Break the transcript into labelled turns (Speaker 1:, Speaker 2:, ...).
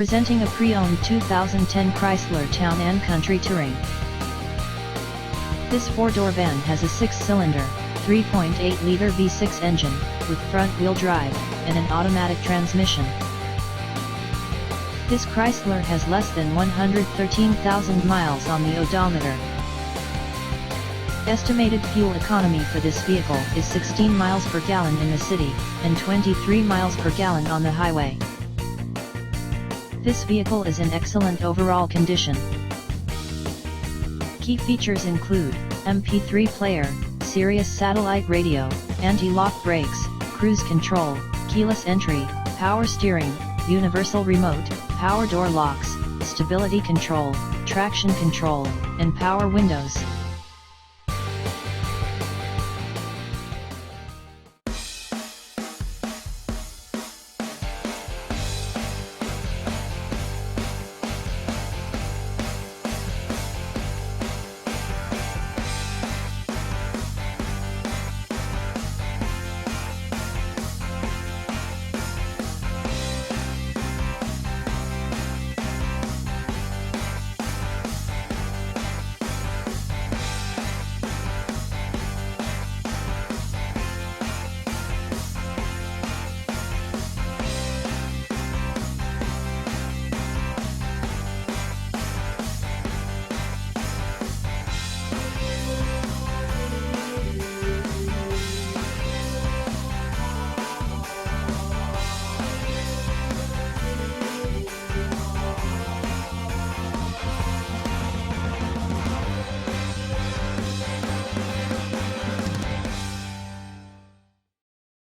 Speaker 1: Presenting a pre-owned 2010 Chrysler Town & Country Touring. This four-door van has a six-cylinder, 3.8-liter V6 engine, with front-wheel drive, and an automatic transmission. This Chrysler has less than 113,000 miles on the odometer. Estimated fuel economy for this vehicle is 16 miles per gallon in the city, and 23 miles per gallon on the highway. This vehicle is in excellent overall condition. Key features include MP3 player, Sirius satellite radio, anti-lock brakes, cruise control, keyless entry, power steering, universal remote, power door locks, stability control, traction control, and power windows.